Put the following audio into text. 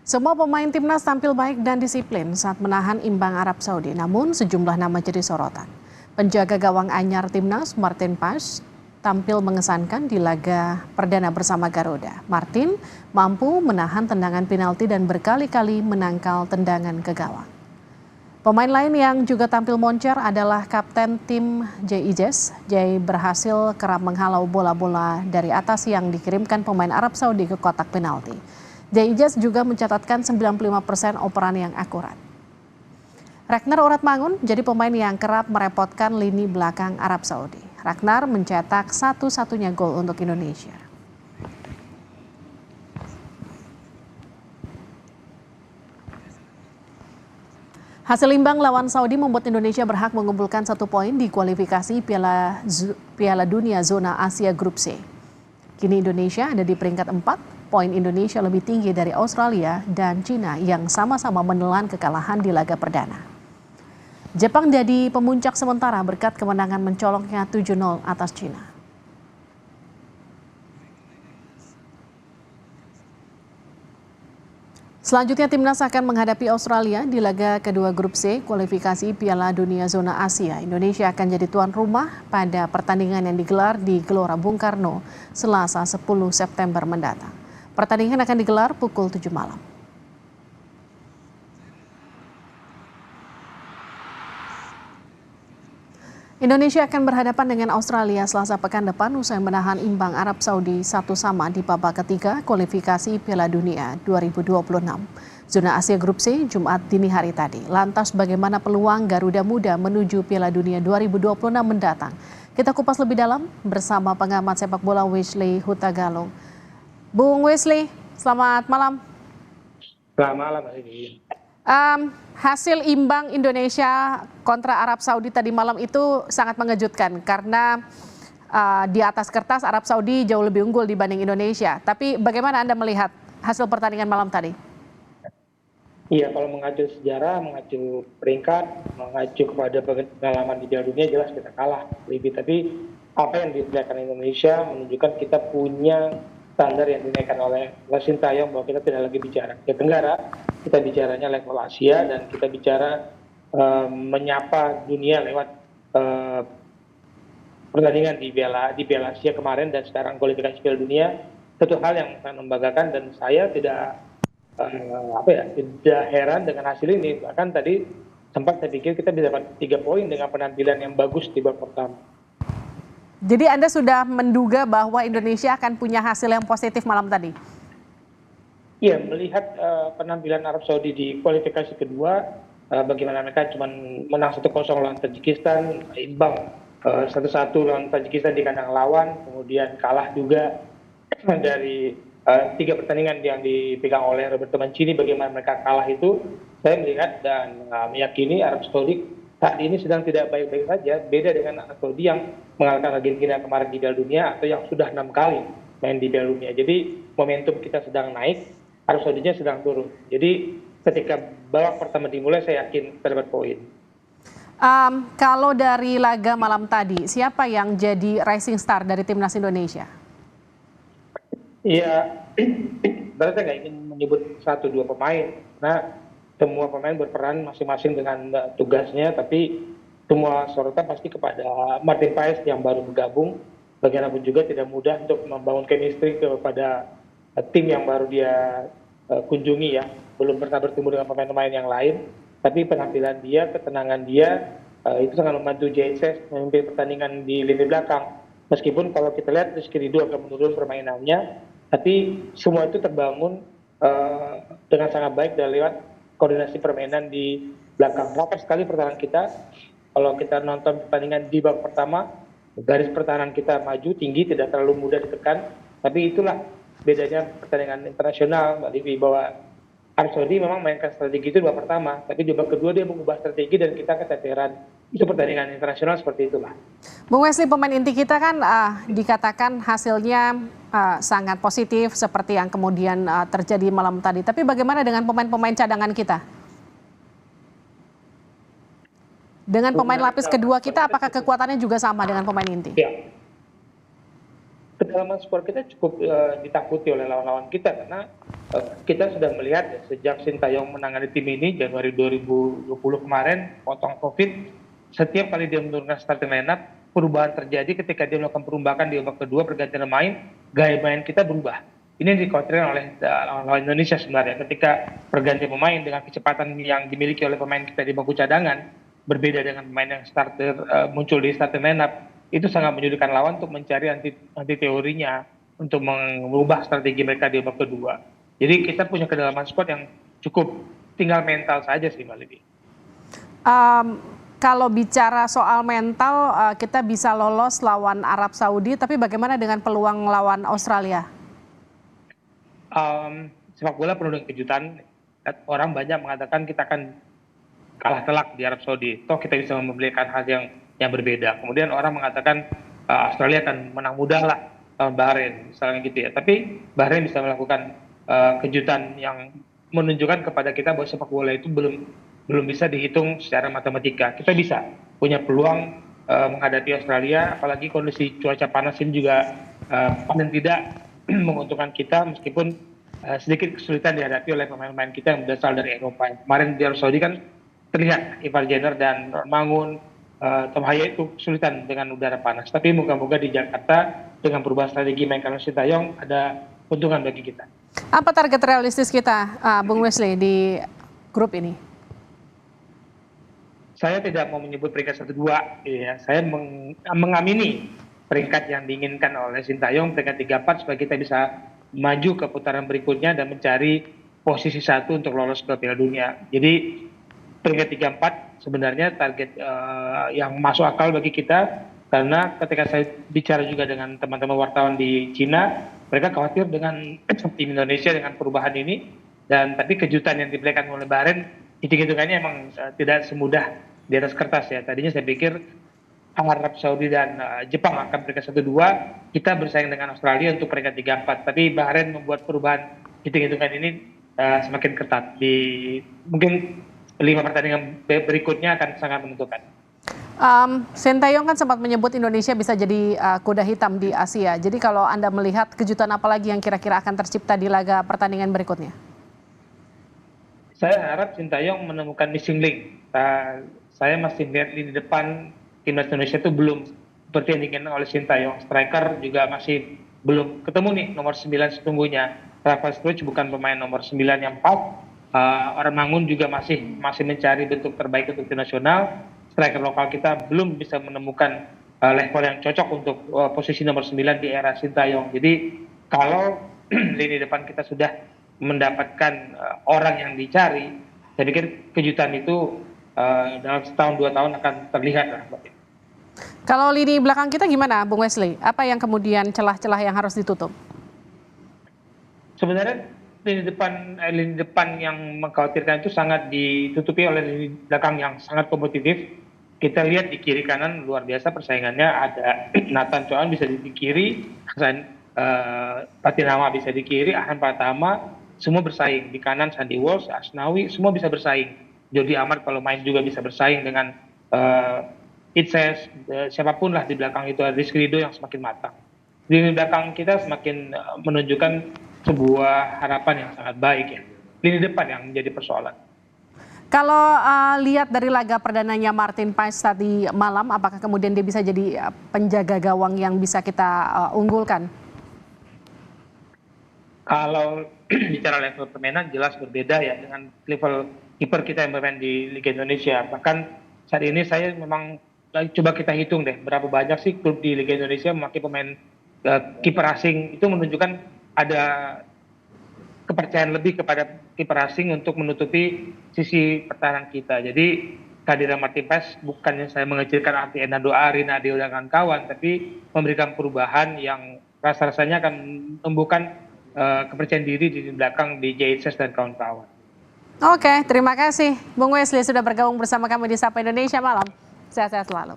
Semua pemain timnas tampil baik dan disiplin saat menahan imbang Arab Saudi, namun sejumlah nama jadi sorotan. Penjaga gawang anyar timnas Martin Paes tampil mengesankan di laga perdana bersama Garuda. Martin mampu menahan tendangan penalti dan berkali-kali menangkal tendangan ke gawang. Pemain lain yang juga tampil moncer adalah kapten tim Jay Ijes. Jay berhasil kerap menghalau bola-bola dari atas yang dikirimkan pemain Arab Saudi ke kotak penalti. Jay Ijes juga mencatatkan 95% operan yang akurat. Ragnar Oratmangun jadi pemain yang kerap merepotkan lini belakang Arab Saudi. Ragnar mencetak satu-satunya gol untuk Indonesia. Hasil imbang lawan Saudi membuat Indonesia berhak mengumpulkan 1 poin di kualifikasi Piala Dunia Zona Asia Grup C. Kini Indonesia ada di peringkat 4, poin Indonesia lebih tinggi dari Australia dan Cina yang sama-sama menelan kekalahan di laga perdana. Jepang jadi pemuncak sementara berkat kemenangan mencoloknya 7-0 atas Cina. Selanjutnya timnas akan menghadapi Australia di laga kedua grup C kualifikasi Piala Dunia Zona Asia. Indonesia akan jadi tuan rumah pada pertandingan yang digelar di Gelora Bung Karno Selasa 10 September mendatang. Pertandingan akan digelar pukul 7 malam. Indonesia akan berhadapan dengan Australia Selasa pekan depan usai menahan imbang Arab Saudi 1-1 di babak ketiga kualifikasi Piala Dunia 2026. Zona Asia Grup C Jumat dini hari tadi. Lantas bagaimana peluang Garuda Muda menuju Piala Dunia 2026 mendatang? Kita kupas lebih dalam bersama pengamat sepak bola Wesley Hutagalung. Bung Wesley, selamat malam. Selamat malam, Mas Edi. Hasil imbang Indonesia kontra Arab Saudi tadi malam itu sangat mengejutkan karena di atas kertas Arab Saudi jauh lebih unggul dibanding Indonesia. Tapi bagaimana Anda melihat hasil pertandingan malam tadi? Iya, kalau mengacu sejarah, mengacu peringkat, mengacu kepada pengalaman di Piala Dunia, jelas kita kalah lebih. Tapi apa yang diperlihatkan Indonesia menunjukkan kita punya standar yang dinaikkan oleh Sintayong bahwa kita tidak lagi bicara Asia Tenggara, kita bicaranya level Asia dan kita bicara menyapa dunia lewat pertandingan di Piala Asia kemarin dan sekarang kualifikasi Piala Dunia. Satu hal yang sangat membanggakan dan saya tidak tidak heran dengan hasil ini. Bahkan tadi sempat saya pikir kita bisa dapat 3 poin dengan penampilan yang bagus di babak pertama. Jadi Anda sudah menduga bahwa Indonesia akan punya hasil yang positif malam tadi? Iya, melihat penampilan Arab Saudi di kualifikasi kedua, bagaimana mereka cuma menang 1-0 lawan Tajikistan, imbang 1-1 lawan Tajikistan di kandang lawan, kemudian kalah juga dari 3 pertandingan yang dipegang oleh Roberto Mancini. Bagaimana mereka kalah itu, saya melihat dan meyakini Arab Saudi saat ini sedang tidak baik-baik saja, beda dengan Arab Saudi yang mengalahkan Argentina kemarin di Piala Dunia atau yang sudah 6 kali main di Piala Dunia. Jadi momentum kita sedang naik, Arab Saudinya sedang turun. Jadi ketika babak pertama dimulai, saya yakin terdapat poin. Kalau dari laga malam tadi, siapa yang jadi rising star dari timnas Indonesia? Iya, berarti saya nggak ingin menyebut 1-2 pemain, karena semua pemain berperan masing-masing dengan tugasnya, tapi semua sorotan pasti kepada Martin Paes yang baru bergabung. Bagaimanapun juga tidak mudah untuk membangun chemistry kepada tim yang baru dia kunjungi ya, belum pernah bertemu dengan pemain-pemain yang lain, tapi penampilan dia, ketenangan dia, itu sangat membantu JSS memimpin pertandingan di lini belakang. Meskipun kalau kita lihat Rizky Ridho agak menurun permainannya, tapi semua itu terbangun dengan sangat baik dan lewat koordinasi permainan di belakang. Rapat sekali pertahanan kita. Kalau kita nonton pertandingan di babak pertama, garis pertahanan kita maju tinggi, tidak terlalu mudah ditekan. Tapi itulah bedanya pertandingan internasional, Mbak Livi, bahwa Arab Saudi memang mainkan strategi itu di babak pertama, tapi di babak kedua dia mengubah strategi dan kita keteteran. Itu pertandingan internasional seperti itulah. Bung Wesley, pemain inti kita kan dikatakan hasilnya sangat positif seperti yang kemudian terjadi malam tadi. Tapi bagaimana dengan pemain-pemain cadangan kita? Dengan pemain lapis kedua kita, apakah kekuatannya juga sama dengan pemain inti? Ya. kedalaman skor kita cukup ditakuti oleh lawan-lawan kita karena kita sudah melihat ya, sejak Sintayong menangani tim ini Januari 2020 kemarin potong Covid, setiap kali dia menurunkan starting lineup perubahan terjadi ketika dia melakukan perombakan di babak kedua pergantian pemain, gaya main kita berubah. Ini dikhawatirkan oleh lawan-lawan Indonesia sebenarnya ketika pergantian pemain dengan kecepatan yang dimiliki oleh pemain kita di bangku cadangan berbeda dengan pemain yang starter muncul di starting lineup, itu sangat menyulitkan lawan untuk mencari anti teorinya untuk mengubah strategi mereka di babak kedua. Jadi kita punya kedalaman squad yang cukup, tinggal mental saja sih Mbak Lidi. Kalau bicara soal mental, kita bisa lolos lawan Arab Saudi, tapi bagaimana dengan peluang lawan Australia? Sepak bola penuh dengan kejutan. Orang banyak mengatakan kita akan kalah telak di Arab Saudi. Toh kita bisa memberikan hal yang berbeda. Kemudian orang mengatakan Australia akan menang mudah lah lawan Bahrain, misalnya gitu ya. Tapi Bahrain bisa melakukan kejutan yang menunjukkan kepada kita bahwa sepak bola itu belum bisa dihitung secara matematika. Kita bisa punya peluang menghadapi Australia, apalagi kondisi cuaca panas ini juga paling tidak menguntungkan kita meskipun sedikit kesulitan dihadapi oleh pemain-pemain kita yang berasal dari Eropa. Kemarin di Arab Saudi kan terlihat Ivar Jenner dan Mangun, Tom Haya itu kesulitan dengan udara panas. Tapi moga-moga di Jakarta dengan perubahan strategi main Carlos Sintayong ada keuntungan bagi kita. Apa target realistis kita, Bung Wesley, di grup ini? Saya tidak mau menyebut peringkat 1-2, ya. Saya mengamini peringkat yang diinginkan oleh Sintayong, peringkat 3-4 supaya kita bisa maju ke putaran berikutnya dan mencari posisi 1 untuk lolos ke Piala Dunia. Jadi peringkat 3-4 sebenarnya target yang masuk akal bagi kita, karena ketika saya bicara juga dengan teman-teman wartawan di Cina, mereka khawatir dengan tim Indonesia dengan perubahan ini, dan tapi kejutan yang diberikan oleh Bahrain hitung-hitungannya emang tidak semudah di atas kertas ya. Tadinya saya pikir Arab Saudi dan Jepang akan peringkat 1-2, kita bersaing dengan Australia untuk peringkat 3-4, tapi Bahrain membuat perubahan hitung-hitungan ini semakin ketat. Mungkin 5 pertandingan berikutnya akan sangat menentukan. Sintayong kan sempat menyebut Indonesia bisa jadi kuda hitam di Asia. Jadi kalau Anda melihat kejutan apa lagi yang kira-kira akan tercipta di laga pertandingan berikutnya? Saya harap Sintayong menemukan missing link. Saya masih lihat di depan timnas Indonesia itu belum seperti yang diinginkan oleh Sintayong. Striker juga masih belum ketemu nih nomor 9 sesungguhnya. Rafael Struij bukan pemain nomor 9 yang pas. Orang Mangun juga masih mencari bentuk terbaik untuk tim nasional. Striker lokal kita belum bisa menemukan level yang cocok untuk posisi nomor 9 di era Sintayong. Jadi kalau lini depan kita sudah mendapatkan orang yang dicari, saya pikir kejutan itu dalam setahun 2 tahun akan terlihat lah. Kalau lini belakang kita gimana, Bung Wesley? Apa yang kemudian celah-celah yang harus ditutup? Sebenarnya lini depan yang mengkhawatirkan itu sangat ditutupi oleh lini belakang yang sangat kompetitif. Kita lihat di kiri kanan luar biasa persaingannya, ada Nathan Choan bisa di kiri, Hasan Patinama bisa di kiri, Ahsan Pratama, semua bersaing. Di kanan Sandy Walsh, Asnawi, semua bisa bersaing. Jody Amat kalau main juga bisa bersaing dengan Itses, siapapun lah di belakang itu, ada Rizky Ridho yang semakin matang. Lini belakang kita semakin menunjukkan sebuah harapan yang sangat baik ya. Lini depan yang menjadi persoalan. Kalau lihat dari laga perdananya Martin Paes tadi malam, apakah kemudian dia bisa jadi penjaga gawang yang bisa kita unggulkan? Kalau bicara level permainan jelas berbeda ya dengan level kiper kita yang bermain di Liga Indonesia. Bahkan saat ini saya memang coba kita hitung deh berapa banyak sih klub di Liga Indonesia memakai pemain kiper asing. Itu menunjukkan ada kepercayaan lebih kepada kiper asing untuk menutupi sisi pertahanan kita. Jadi kehadiran Martin Paes bukannya saya mengecilkan arti Hernando Ari, Nadeo dan kawan-kawan, tapi memberikan perubahan yang rasa-rasanya akan menumbuhkan kepercayaan diri di belakang di JHS dan kawan-kawan. Oke, terima kasih Bung Wesley sudah bergabung bersama kami di Sapa Indonesia Malam. Sehat-sehat selalu.